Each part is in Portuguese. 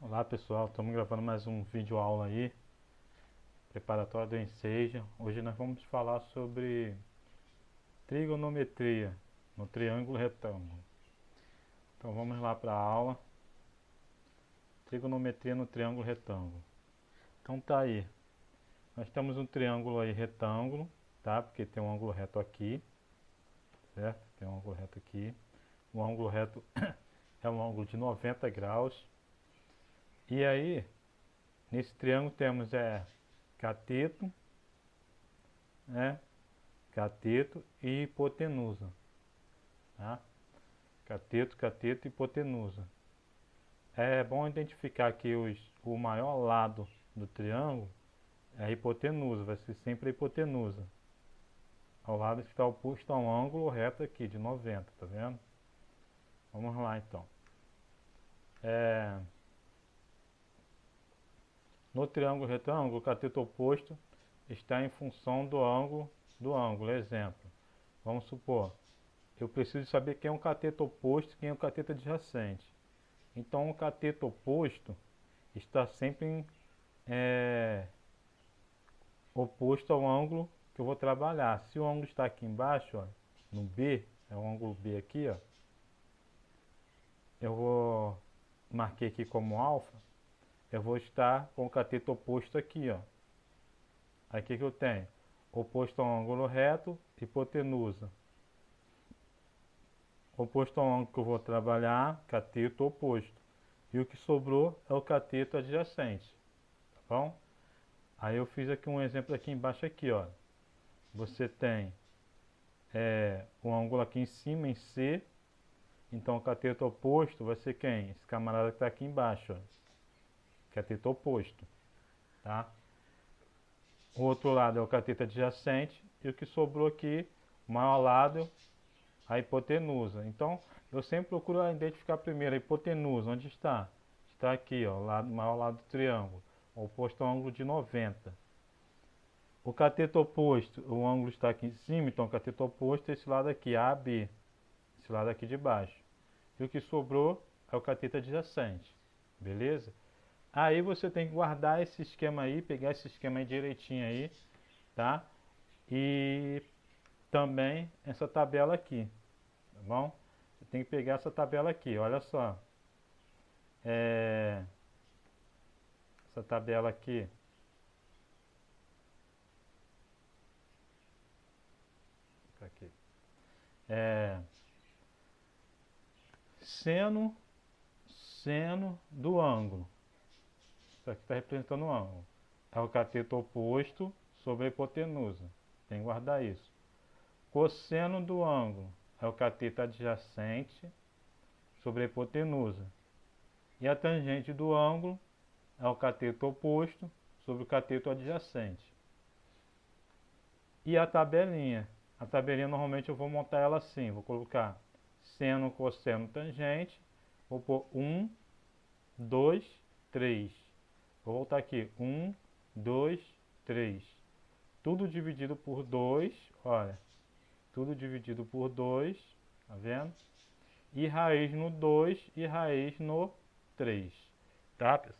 Olá pessoal, estamos gravando mais um vídeo aula aí, preparatório do Enseja. Hoje nós vamos falar sobre trigonometria no triângulo retângulo. Então vamos lá para a aula, trigonometria no triângulo retângulo. Então tá aí, nós temos um triângulo aí retângulo, tá? Porque tem um ângulo reto aqui, certo? Tem um ângulo reto aqui. O ângulo reto é um ângulo de 90 graus. E aí, nesse triângulo temos cateto, né? Cateto e hipotenusa, tá? Cateto, cateto e hipotenusa. É bom identificar que o maior lado do triângulo é a hipotenusa, vai ser sempre a hipotenusa. Ao lado que está oposto a um ângulo reto aqui, de 90, tá vendo? Vamos lá então. No triângulo retângulo, o cateto oposto está em função do ângulo. Exemplo, vamos supor, eu preciso saber quem é o cateto oposto e quem é o cateto adjacente. Então o cateto oposto está sempre oposto ao ângulo que eu vou trabalhar. Se o ângulo está aqui embaixo, ó, no B, é o ângulo B aqui, ó, eu marquei aqui como alfa, eu vou estar com o cateto oposto aqui, ó. Aqui que eu tenho oposto ao ângulo reto, hipotenusa. Oposto ao ângulo que eu vou trabalhar, cateto oposto. E o que sobrou é o cateto adjacente, tá bom? Aí eu fiz aqui um exemplo aqui embaixo aqui, ó. Você tem um ângulo aqui em cima, em C. Então o cateto oposto vai ser quem? Esse camarada que está aqui embaixo, ó. Cateto oposto, tá? O outro lado é o cateto adjacente. E o que sobrou aqui, o maior lado, a hipotenusa. Então eu sempre procuro identificar primeiro a hipotenusa. Onde está? Está aqui, ó, maior lado do triângulo, oposto ao ângulo de 90. O cateto oposto, o ângulo está aqui em cima, então o cateto oposto é esse lado aqui, AB, esse lado aqui de baixo. E o que sobrou é o cateto adjacente, beleza? Aí você tem que guardar esse esquema aí, pegar esse esquema aí direitinho aí, tá? E também essa tabela aqui, tá bom? Você tem que pegar essa tabela aqui, olha só. Essa tabela aqui. Aqui. Seno do ângulo. Isso aqui está representando o ângulo. É o cateto oposto sobre a hipotenusa. Tem que guardar isso. Cosseno do ângulo é o cateto adjacente sobre a hipotenusa. E a tangente do ângulo é o cateto oposto sobre o cateto adjacente. E a tabelinha. A tabelinha normalmente eu vou montar ela assim. Vou colocar seno, cosseno, tangente. Vou pôr 1, 2, 3. Vou voltar aqui. 1, 2, 3. Tudo dividido por 2. Olha. Tudo dividido por 2. Tá vendo? E raiz no 2 e raiz no 3. Tá, pessoal?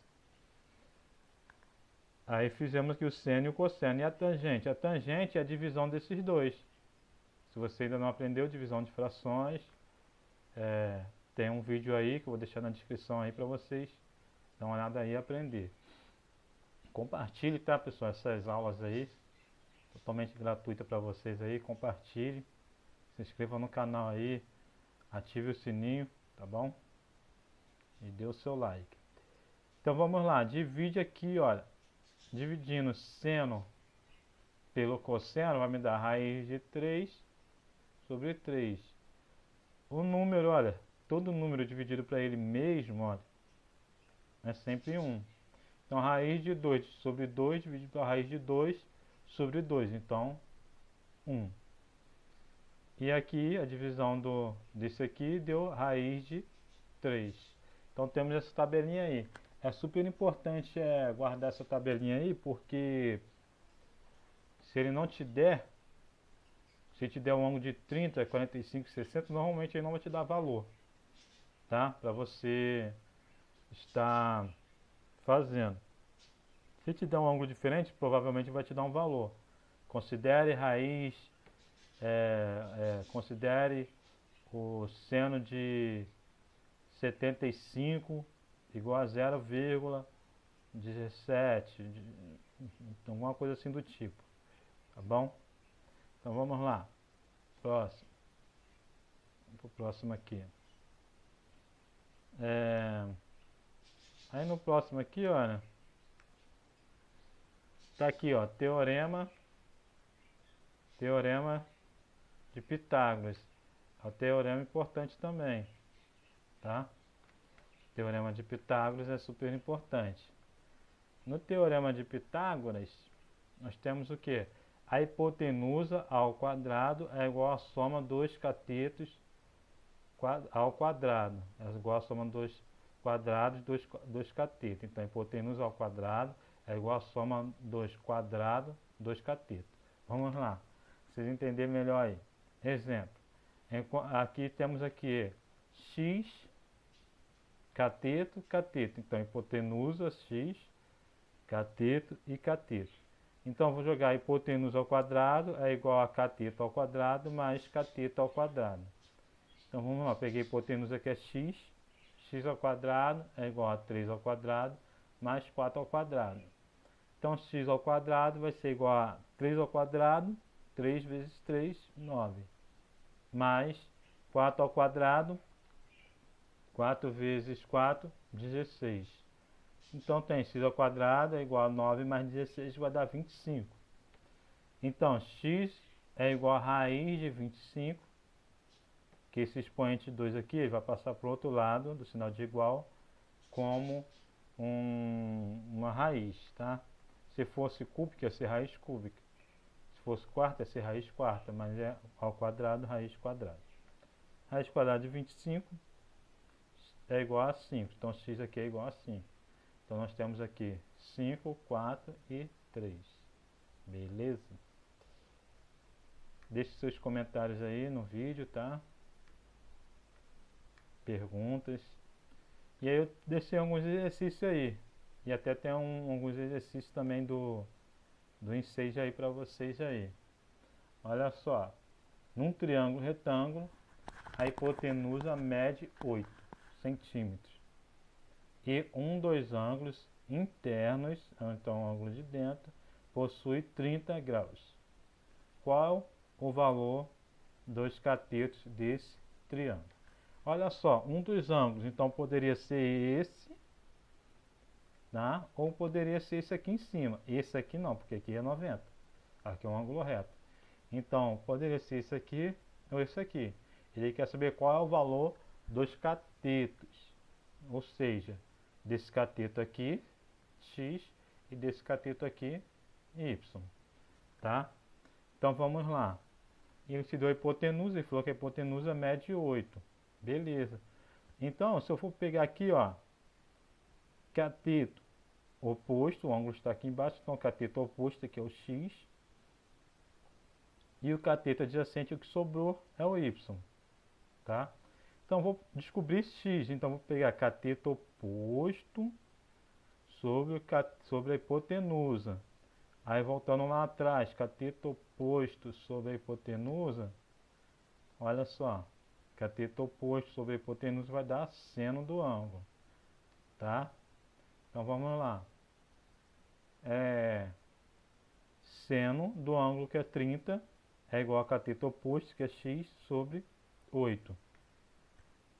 Aí fizemos aqui o seno e o cosseno. E a tangente? A tangente é a divisão desses dois. Se você ainda não aprendeu divisão de frações, tem um vídeo aí que eu vou deixar na descrição aí para vocês dar uma olhada aí e aprender. Compartilhe, tá, pessoal, essas aulas aí, totalmente gratuita para vocês aí. Compartilhe, se inscreva no canal aí, ative o sininho, tá bom? E dê o seu like. Então vamos lá, divide aqui, olha, dividindo seno pelo cosseno vai me dar raiz de 3 sobre 3. O número, olha, todo número dividido para ele mesmo, olha, é sempre 1. Então, raiz de 2 sobre 2 dividido pela raiz de 2 sobre 2. Então, 1. E aqui, a divisão desse aqui deu raiz de 3. Então, temos essa tabelinha aí. É super importante guardar essa tabelinha aí, porque se ele não te der, se te der um ângulo de 30, 45, 60, normalmente ele não vai te dar valor, tá? Para você estar fazendo. Se te der um ângulo diferente, provavelmente vai te dar um valor. Considere raiz, considere o seno de 75 igual a 0,17, alguma coisa assim do tipo, tá bom? Então vamos lá, próximo, vamos pro próximo aqui. Aí no próximo aqui, olha, tá aqui, ó, teorema de Pitágoras. É um teorema importante também, tá? Teorema de Pitágoras é super importante. No teorema de Pitágoras, nós temos o que? A hipotenusa ao quadrado é igual à soma dos catetos ao quadrado. É igual à soma dos quadrados dos catetos. Então, a hipotenusa ao quadrado é igual à soma dos quadrados dos catetos. Vamos lá, pra vocês entenderem melhor aí. Exemplo. Aqui temos aqui x, cateto, cateto. Então, hipotenusa x, cateto e cateto. Então, vou jogar hipotenusa ao quadrado é igual a cateto ao quadrado mais cateto ao quadrado. Então, vamos lá. Peguei hipotenusa que é x. X ao quadrado é igual a 3 ao quadrado mais 4 ao quadrado. Então, x ao quadrado vai ser igual a 3 ao quadrado, 3 vezes 3, 9. Mais 4 ao quadrado, 4 vezes 4, 16. Então, tem x ao quadrado é igual a 9 mais 16, vai dar 25. Então, x é igual a raiz de 25, que esse expoente 2 aqui vai passar para o outro lado do sinal de igual como uma raiz, tá? Se fosse cúbica, ia ser raiz cúbica. Se fosse quarta, ia ser raiz quarta, mas é ao quadrado, raiz quadrada. Raiz quadrada de 25 é igual a 5, então x aqui é igual a 5. Então nós temos aqui 5, 4 e 3. Beleza? Deixe seus comentários aí no vídeo, tá? Perguntas. E aí eu deixei alguns exercícios aí. E até tem alguns exercícios também do Ensage aí para vocês aí. Olha só. Num triângulo retângulo, a hipotenusa mede 8 centímetros. E dos ângulos internos, então o ângulo de dentro, possui 30 graus. Qual o valor dos catetos desse triângulo? Olha só, dos ângulos, então poderia ser esse, tá? Ou poderia ser esse aqui em cima. Esse aqui não, porque aqui é 90. Aqui é um ângulo reto. Então, poderia ser esse aqui ou esse aqui. Ele quer saber qual é o valor dos catetos. Ou seja, desse cateto aqui, x, e desse cateto aqui, y. Tá? Então, vamos lá. Ele te deu a hipotenusa e falou que a hipotenusa mede 8. Beleza. Então, se eu for pegar aqui, ó, cateto oposto, o ângulo está aqui embaixo, então o cateto oposto aqui é o x, e o cateto adjacente, o que sobrou, é o y, tá? Então, vou descobrir x, então vou pegar cateto oposto sobre a hipotenusa. Aí, voltando lá atrás, cateto oposto sobre a hipotenusa, olha só, cateto oposto sobre a hipotenusa vai dar seno do ângulo, tá? Então vamos lá. Seno do ângulo que é 30 é igual a cateto oposto, que é x, sobre 8.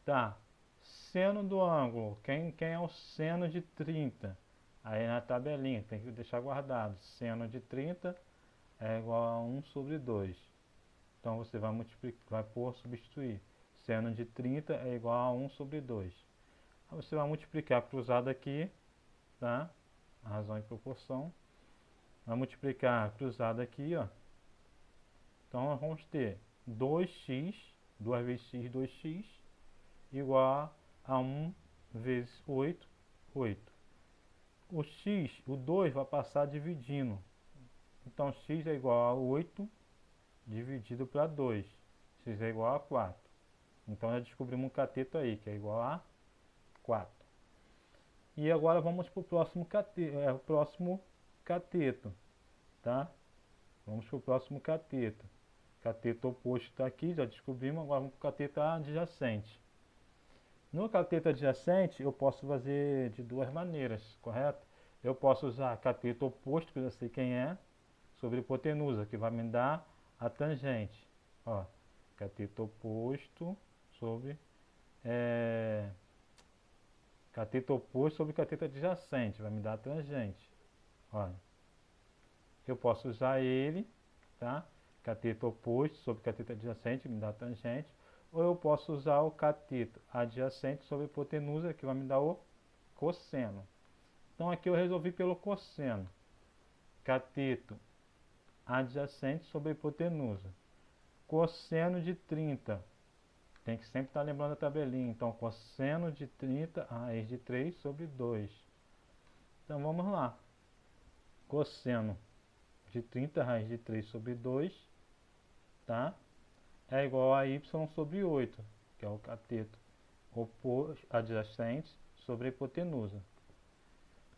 Tá. Seno do ângulo, quem é o seno de 30? Aí na tabelinha, tem que deixar guardado. Seno de 30 é igual a 1 sobre 2. Então você vai multiplicar, vai substituir. Seno de 30 é igual a 1 sobre 2. Aí você vai multiplicar cruzado aqui, tá? A razão e proporção. Vai multiplicar cruzado aqui, ó. Então nós vamos ter 2x, 2 vezes x, 2x, igual a 1 vezes 8, 8. O x, o 2 vai passar dividindo. Então x é igual a 8 dividido para 2. X é igual a 4. Então já descobrimos um cateto aí, que é igual a 4. E agora vamos para o próximo cateto, tá? Vamos para o próximo cateto. Cateto oposto está aqui, já descobrimos, agora vamos para o cateto adjacente. No cateto adjacente eu posso fazer de duas maneiras, correto? Eu posso usar cateto oposto, que eu já sei quem é, sobre hipotenusa, que vai me dar a tangente. Ó, cateto oposto sobre cateto oposto sobre cateto adjacente, vai me dar a tangente. Olha, eu posso usar ele, tá? Cateto oposto sobre cateto adjacente, me dá a tangente. Ou eu posso usar o cateto adjacente sobre hipotenusa, que vai me dar o cosseno. Então aqui eu resolvi pelo cosseno. Cateto adjacente sobre hipotenusa. Cosseno de 30. Tem que sempre estar lembrando a tabelinha. Então, cosseno de 30, raiz de 3 sobre 2. Então, vamos lá. Cosseno de 30, raiz de 3 sobre 2, tá? É igual a y sobre 8, que é o cateto oposto adjacente sobre a hipotenusa.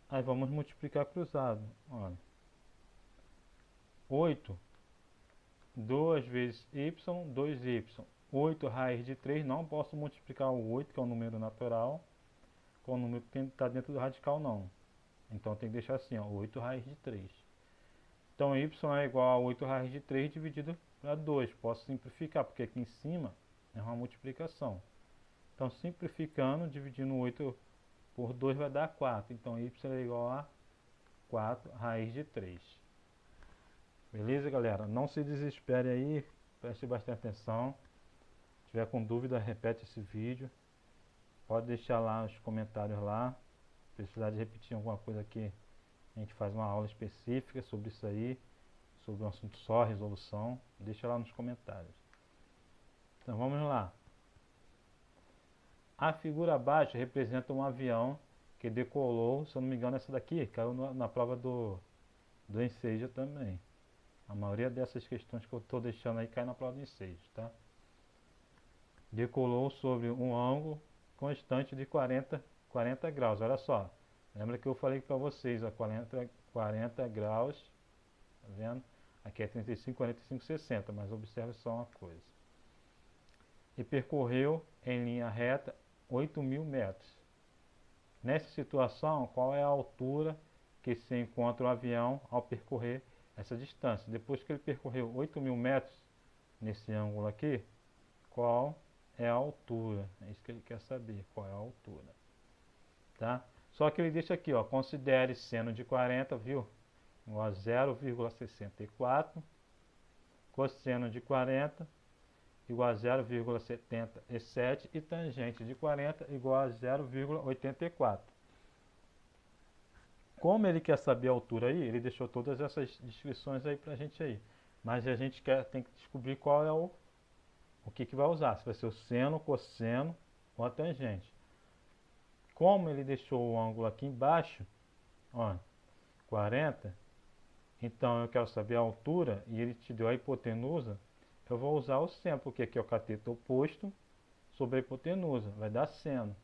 Aí vamos multiplicar cruzado. Olha. 8, 2 vezes y, 2y. 8 raiz de 3, não posso multiplicar o 8, que é um número natural, com o número que está dentro do radical, não. Então tem que deixar assim, ó, 8 raiz de 3. Então y é igual a 8 raiz de 3 dividido para 2. Posso simplificar, porque aqui em cima é uma multiplicação. Então simplificando, dividindo 8 por 2 vai dar 4. Então y é igual a 4 raiz de 3. Beleza, galera? Não se desespere aí, preste bastante atenção. Se tiver com dúvida, repete esse vídeo. Pode deixar lá nos comentários lá. Se precisar de repetir alguma coisa aqui, a gente faz uma aula específica sobre isso aí, sobre um assunto só, resolução. Deixa lá nos comentários. Então vamos lá. A figura abaixo representa um avião que decolou, se eu não me engano essa daqui caiu na prova do Enseja também. A maioria dessas questões que eu estou deixando aí cai na prova do Enseja, tá? Decolou sobre um ângulo constante de 40 graus. Olha só, lembra que eu falei para vocês, ó, 40 graus, tá vendo? Aqui é 35, 45, 60, mas observe só uma coisa. E percorreu em linha reta 8.000 metros. Nessa situação, qual é a altura que se encontra o avião ao percorrer essa distância? Depois que ele percorreu 8.000 metros nesse ângulo aqui, qual é a altura? É isso que ele quer saber, qual é a altura, tá? Só que ele deixa aqui, ó, considere seno de 40, viu? Igual a 0,64, cosseno de 40 igual a 0,77 e tangente de 40 igual a 0,84. Como ele quer saber a altura aí, ele deixou todas essas descrições aí pra gente aí. Mas a gente tem que descobrir qual é o que vai usar, se vai ser o seno, cosseno ou a tangente. Como ele deixou o ângulo aqui embaixo, ó, 40, então eu quero saber a altura e ele te deu a hipotenusa, eu vou usar o seno, porque aqui é o cateto oposto sobre a hipotenusa, vai dar seno.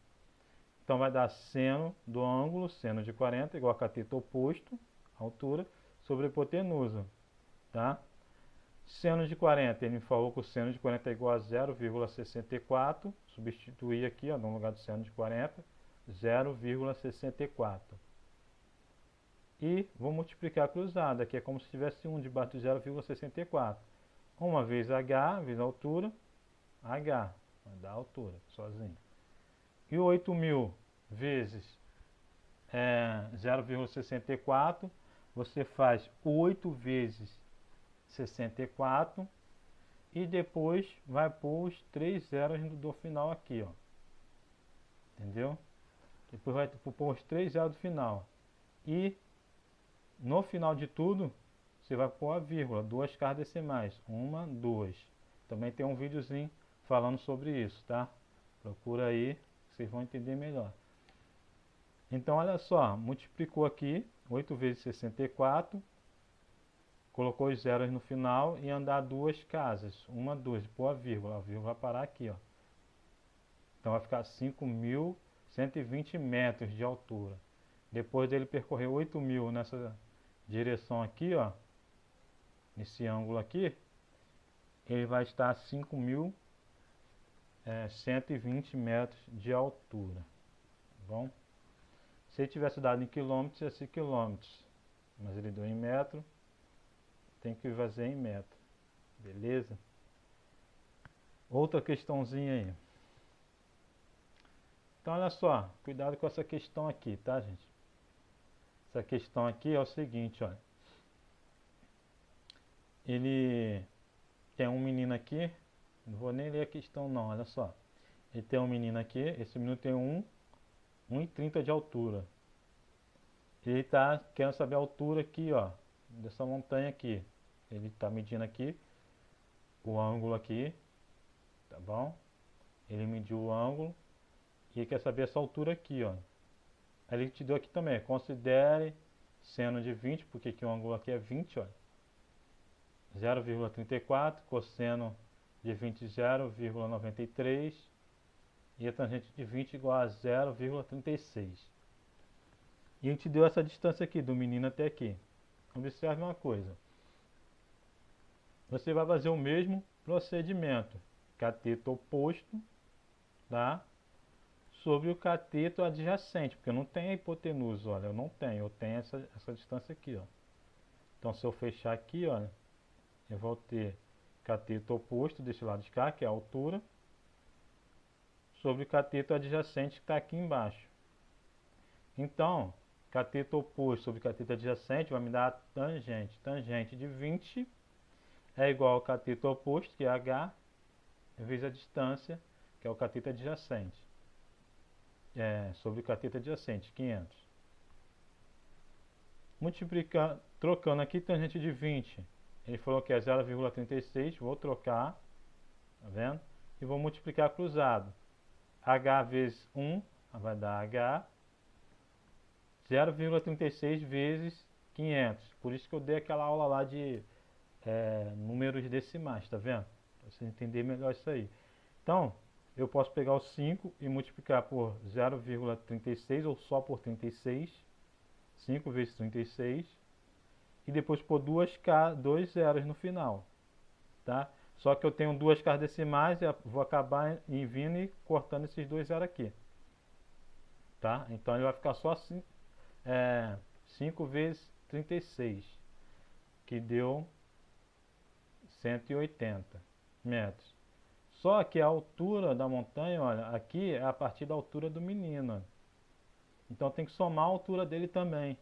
Então vai dar seno do ângulo, seno de 40 igual a cateto oposto, altura, sobre a hipotenusa, tá? Seno de 40, ele me falou que o seno de 40 é igual a 0,64, substituir aqui, ó, no lugar do seno de 40, 0,64. E vou multiplicar cruzado, aqui é como se tivesse 1 debaixo de 0,64. Uma vez H, vezes a altura, H, vai dar a altura, sozinho. E 8.000 vezes 0,64, você faz 8 vezes 64 e depois vai pôr os 3 zeros do final aqui, ó. Entendeu? Depois vai pôr os 3 zeros do final. E no final de tudo, você vai pôr a vírgula, 2 casas decimais, 1, 2. Também tem um videozinho falando sobre isso, tá? Procura aí, vocês vão entender melhor. Então, olha só, multiplicou aqui, 8 vezes 64, colocou os zeros no final e andar 2 casas, 1, 2, pôr a vírgula vai parar aqui, ó. Então vai ficar 5.120 metros de altura. depois dele percorrer 8.000 nessa direção aqui, ó, nesse ângulo aqui, ele vai estar a 5.120 metros de altura, tá bom? Se ele tivesse dado em quilômetros, ia ser quilômetros, mas ele deu em metro, tem que fazer em metro, beleza? Outra questãozinha aí. Então olha só, cuidado com essa questão aqui, tá, gente? Essa questão aqui é o seguinte, olha. Ele tem um menino aqui, não vou nem ler a questão não, olha só. Ele tem um menino aqui, esse menino tem 1,30 de altura. Ele está querendo saber a altura aqui, ó, dessa montanha aqui. Ele está medindo aqui, o ângulo aqui, tá bom? Ele mediu o ângulo e ele quer saber essa altura aqui, ó. Aí ele te deu aqui também, considere seno de 20, porque aqui o ângulo aqui é 20, ó. 0,34, cosseno de 20, 0,93 e a tangente de 20 igual a 0,36. E a gente deu essa distância aqui, do menino até aqui. Observe uma coisa. Você vai fazer o mesmo procedimento, cateto oposto, tá? Sobre o cateto adjacente, porque eu não tenho a hipotenusa, olha, eu não tenho, eu tenho essa distância aqui, ó. Então se eu fechar aqui, olha, eu vou ter cateto oposto desse lado de cá, que é a altura, sobre o cateto adjacente que está aqui embaixo. Então, cateto oposto sobre cateto adjacente vai me dar a tangente. Tangente de 20 é igual ao cateto oposto, que é h, vezes a distância, que é o cateto adjacente. Sobre o cateto adjacente, 500. Multiplicando, trocando aqui, tangente de 20. Ele falou que é 0,36, vou trocar, tá vendo? E vou multiplicar cruzado. H vezes 1 vai dar H, 0,36 vezes 500. Por isso que eu dei aquela aula lá de números decimais, tá vendo? Para você entender melhor isso aí. Então, eu posso pegar o 5 e multiplicar por 0,36 ou só por 36. 5 vezes 36. E depois pôr dois zeros no final, tá? Só que eu tenho duas casas decimais e vou acabar vindo e cortando esses dois zeros aqui, tá? Então ele vai ficar só assim, 5 vezes 36, que deu 180 metros. Só que a altura da montanha, olha, aqui é a partir da altura do menino. Então tem que somar a altura dele também,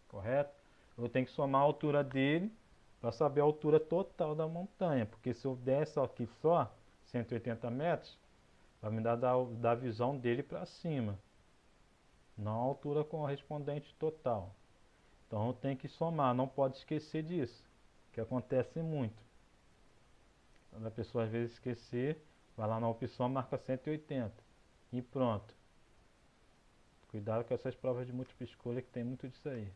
correto? Eu tenho que somar a altura dele para saber a altura total da montanha, porque se eu der aqui só 180 metros, vai me dar da visão dele para cima, não a altura correspondente total. Então eu tenho que somar, não pode esquecer disso, que acontece muito. Quando a pessoa às vezes esquecer, vai lá na opção, marca 180 e pronto. Cuidado com essas provas de múltipla escolha que tem muito disso aí.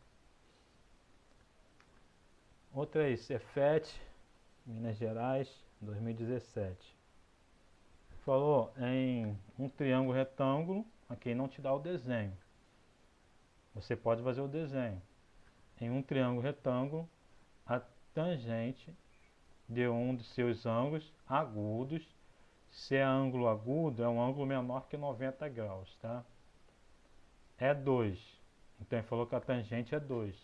Outra aí, Cefet, Minas Gerais, 2017. Falou em um triângulo retângulo, aqui não te dá o desenho. Você pode fazer o desenho. Em um triângulo retângulo, a tangente de um de seus ângulos agudos, se é ângulo agudo, é um ângulo menor que 90 graus, tá? É 2. Então ele falou que a tangente é 2.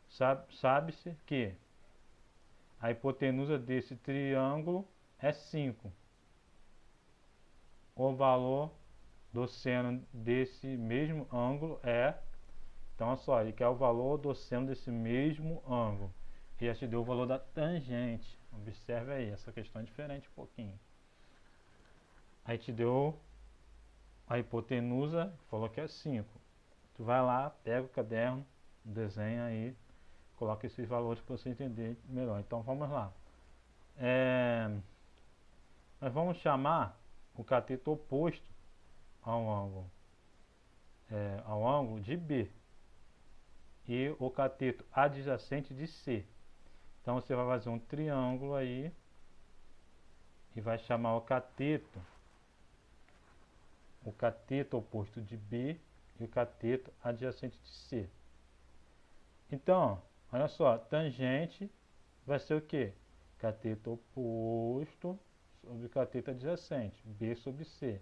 Sabe-se que a hipotenusa desse triângulo é 5. O valor do seno desse mesmo ângulo é... Então, olha só, ele quer o valor do seno desse mesmo ângulo. E já te deu o valor da tangente. Observe aí, essa questão é diferente um pouquinho. Aí te deu a hipotenusa, falou que é 5. Tu vai lá, pega o caderno, desenha aí, coloca esses valores para você entender melhor. Então vamos lá. Nós vamos chamar o cateto oposto ao ângulo de B e o cateto adjacente de C. Então você vai fazer um triângulo aí e vai chamar o cateto oposto de B e o cateto adjacente de C. Então, olha só, tangente vai ser o quê? Cateto oposto sobre cateto adjacente, B sobre C.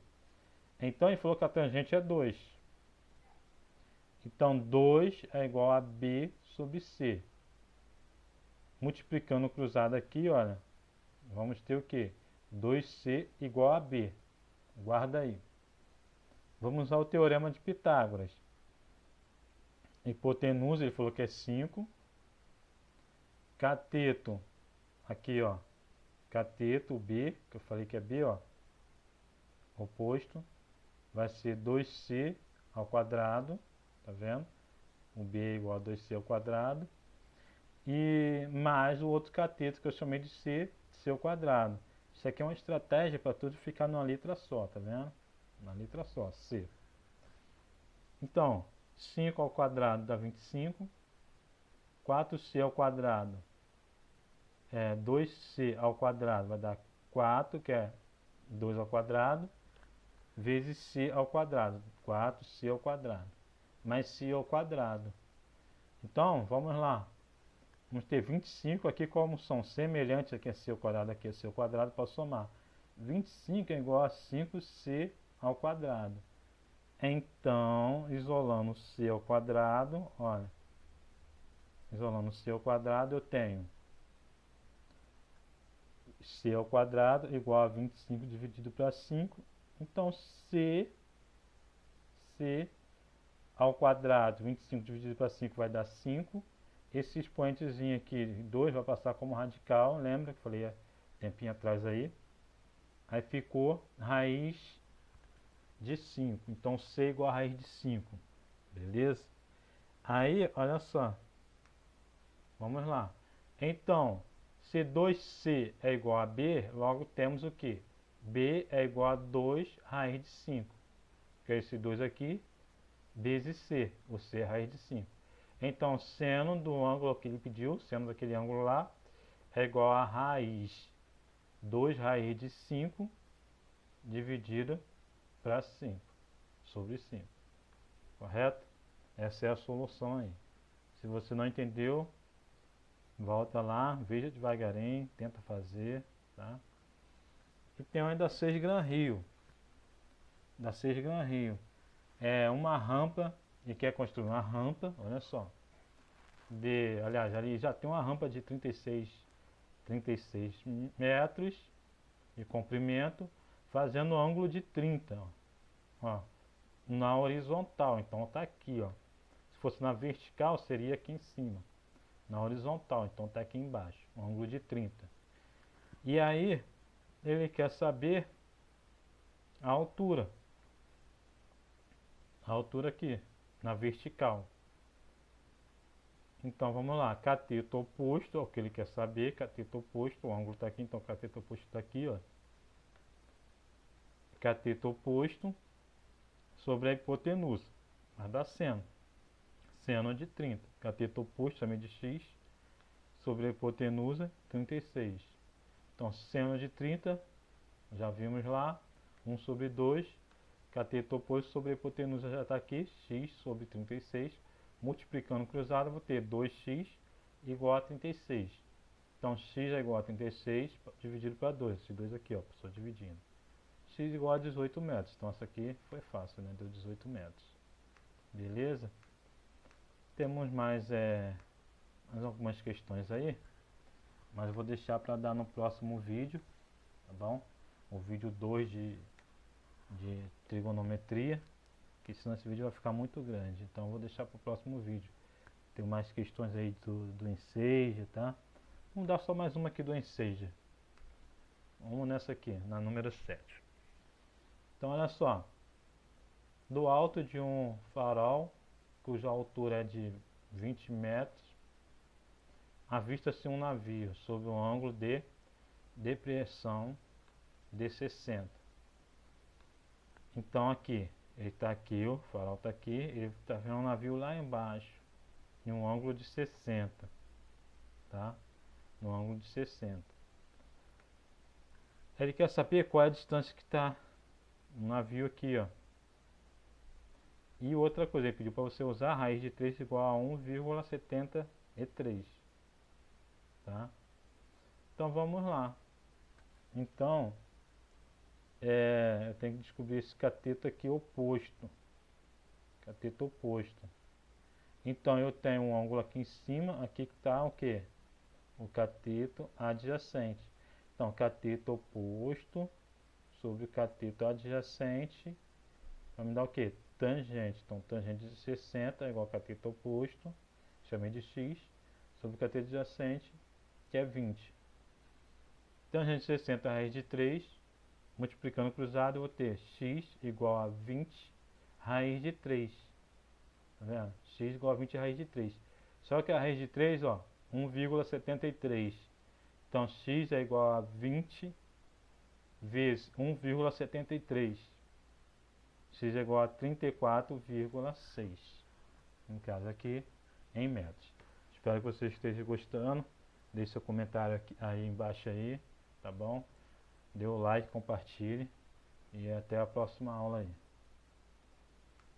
Então, ele falou que a tangente é 2. Então, 2 é igual a B sobre C. Multiplicando o cruzado aqui, olha, vamos ter o quê? 2C igual a B. Guarda aí. Vamos usar o teorema de Pitágoras. Hipotenusa, ele falou que é 5. Cateto, aqui ó, cateto B, que eu falei que é B, ó, oposto, vai ser 2C ao quadrado, tá vendo? O B é igual a 2C ao quadrado. E mais o outro cateto que eu chamei de C ao quadrado. Isso aqui é uma estratégia para tudo ficar numa letra só, tá vendo? Uma letra só, C. Então, 5 ao quadrado dá 25. 4C ao quadrado é 2C ao quadrado vai dar 4, que é 2 ao quadrado, vezes C ao quadrado, 4C ao quadrado, mais C ao quadrado. Então, vamos lá. Vamos ter 25 aqui, como são semelhantes, aqui é C ao quadrado, aqui é C ao quadrado, para somar. 25 é igual a 5C ao quadrado. Então, isolando C ao quadrado, olha, isolando C ao quadrado, eu tenho C ao quadrado igual a 25 dividido para 5. Então, C ao quadrado, 25 dividido para 5 vai dar 5. Esse expoentezinho aqui, 2, vai passar como radical, lembra que eu falei tempinho atrás aí? Aí ficou raiz de 5. Então, C igual a raiz de 5. Beleza? Aí, olha só. Vamos lá. Então, se 2C é igual a B, logo temos o que? B é igual a 2 raiz de 5. Que é esse 2 aqui, vezes C. O C é raiz de 5. Então, seno do ângulo que ele pediu, seno daquele ângulo lá, é igual a raiz 2 raiz de 5 dividida para 5 sobre 5. Correto? Essa é a solução aí. Se você não entendeu, volta lá, veja devagarinho, tenta fazer, tá? E tem ainda 6 Gran Rio. Da 6 Gran Rio. É uma rampa, e quer construir uma rampa, olha só. Aliás, ali já tem uma rampa de 36 metros de comprimento, fazendo ângulo de 30, ó, na horizontal. Então está aqui, ó. Se fosse na vertical, seria aqui em cima. Na horizontal, então está aqui embaixo, um ângulo de 30. E aí, ele quer saber a altura. A altura aqui, na vertical. Então vamos lá, cateto oposto, é o que ele quer saber, cateto oposto, o ângulo está aqui, então cateto oposto está aqui, ó. Cateto oposto sobre a hipotenusa, vai dar seno. Seno de 30, cateto oposto também de x, sobre a hipotenusa, 36. Então, seno de 30, já vimos lá, 1 sobre 2, cateto oposto sobre a hipotenusa já está aqui, x sobre 36, multiplicando cruzado, vou ter 2x igual a 36. Então, x é igual a 36 dividido para 2, esse 2 aqui, ó, só dividindo. X igual a 18 metros, então essa aqui foi fácil, né, deu 18 metros. Beleza? Temos mais algumas questões aí, mas eu vou deixar para dar no próximo vídeo, tá bom? O vídeo 2 de trigonometria, que senão esse vídeo vai ficar muito grande, então eu vou deixar para o próximo vídeo. Tem mais questões aí do enseja, tá? Vamos dar só mais uma aqui do enseja. Vamos nessa aqui, na número 7. Então olha só, do alto de um farol, cuja altura é de 20 metros, avista-se um navio sob um ângulo de depressão de 60. Então aqui, ele está aqui, o farol está aqui, ele está vendo um navio lá embaixo, em um ângulo de 60, tá? No ângulo de 60. Ele quer saber qual é a distância que está o navio aqui, ó. E outra coisa, ele pediu para você usar a raiz de 3 igual a 1,73, tá? Então vamos lá. Então, eu tenho que descobrir esse cateto aqui oposto. Cateto oposto. Então eu tenho um ângulo aqui em cima, aqui que está o quê? O cateto adjacente. Então, cateto oposto sobre o cateto adjacente vai me dar o quê? Tangente. Então, tangente de 60 é igual a cateto oposto, chamei de x, sobre o cateto adjacente, que é 20. Tangente de 60 raiz de 3, multiplicando cruzado, eu vou ter x igual a 20 raiz de 3. Tá vendo? X igual a 20 raiz de 3. Só que a raiz de 3, ó, 1,73. Então, x é igual a 20 vezes 1,73. X é igual a 34,6. No caso aqui, em metros. Espero que você esteja gostando. Deixe seu comentário aqui, aí embaixo aí, tá bom? Dê o like, compartilhe e até a próxima aula aí.